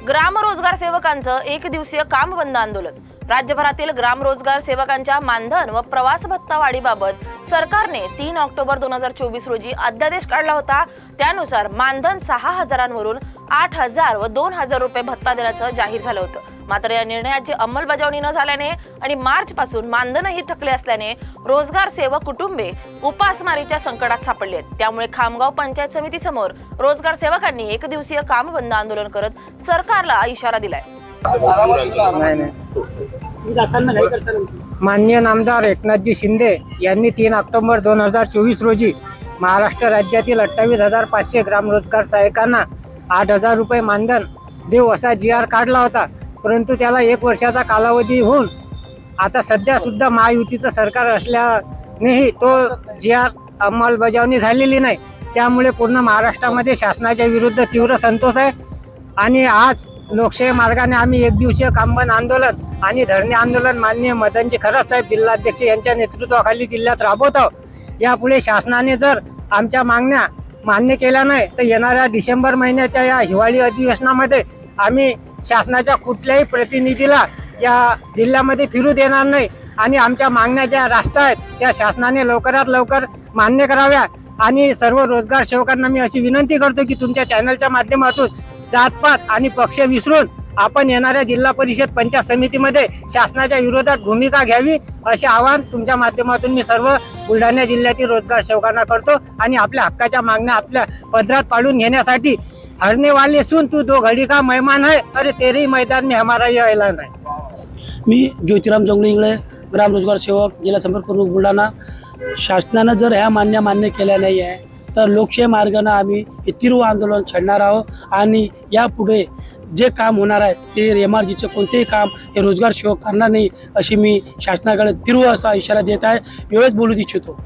ग्राम रोजगार सेवकांचं एक दिवसीय काम बंद आंदोलन। राज्यभरातील ग्राम रोजगार सेवकांच्या मानधन व प्रवास भत्ता वाढीबाबत सरकारने 3 ऑक्टोबर 2024 रोजी अध्यादेश काढला होता। त्यानुसार मानधन 6,000 वरून 8,000 व 2,000 रुपये भत्ता देण्याचं जाहीर झालं होतं। मात्र या निर्णयाची अंमलबजावणी न झाल्याने आणि मार्च पासून मानधनही थकले असल्याने रोजगार सेवक कुटुंबे उपासमारीच्या संकटात सापडले आहेत। त्यामुळे खामगाव पंचायत समिती समोर रोजगार सेवकांनी एक दिवसीय काम बंद आंदोलन करत सरकारला इशारा दिलाय। माननीय नामदार एकनाथजी शिंदे यांनी 3 ऑक्टोबर 2024 रोजी महाराष्ट्र राज्यातील 28,500 ग्राम रोजगार सहाय्यकांना 8,000 रुपये मानधन देऊ असा GR काढला होता। परंतु त्याला 1 वर्षाचा कालावधी होऊन आता सध्या सुद्धा महायुतीचं सरकार असल्यानेही तो GR अंमलबजावणी झालेली नाही। त्यामुळे पूर्ण महाराष्ट्रामध्ये शासनाच्या विरुद्ध तीव्र संतोष आहे आणि आज लोकशाही मार्गाने आम्ही एक दिवसीय कामबंद आंदोलन आणि धरणे आंदोलन माननीय मदनजी खरात साहेब जिल्हाध्यक्ष यांच्या नेतृत्वाखाली जिल्ह्यात राबवत आहोत। यापुढे शासनाने जर आमच्या मागण्या मान्य केल्या नाही तर येणाऱ्या डिसेंबर महिन्याच्या या हिवाळी अधिवेशनामध्ये आम्ही शासनाच्या कुठल्याही प्रतिनिधीला या जिल्ह्यामध्ये फिरू देणार नाही आणि आमच्या मागण्या ज्या रास्त आहेत त्या शासनाने लवकरात लवकर मान्य कराव्या। आणि सर्व रोजगार सेवकांना मी अशी विनंती करतो की तुमच्या चॅनलच्या माध्यमातून जातपात आणि पक्ष विसरून आपण येणाऱ्या जिल्हा परिषद पंचायत समितीमध्ये शासनाच्या विरोधात भूमिका घ्यावी असे आवाहन तुमच्या माध्यमातून मी सर्व बुलढाणा जिल्ह्यातील रोजगार सेवकांना करतो। आणि आपल्या हक्काच्या मागण्या आपल्या पदरात पाडून घेण्यासाठी हरने वाले सुन तू 2 घड़ी का मेहमान है, अरे तेरे ही मैदान में हमारा यह ऐलान है। मी ज्योतिराम जोंगळे इंगळे, ग्राम रोजगार सेवक, जिल्हा संपर्क प्रमुख बुलढाणा। शासनानं जर ह्या मान्य केल्या नाही आहे तर लोकशाही मार्गाने आम्ही हे तीव्र आंदोलन छेडणार आहोत आणि यापुढे जे काम होणार आहे ते MRGचे कोणतेही काम हे रोजगार सेवक करणार नाही अशी मी शासनाकडे तीव्र असा इशारा देत आहे। एवढंच बोलू इच्छितो।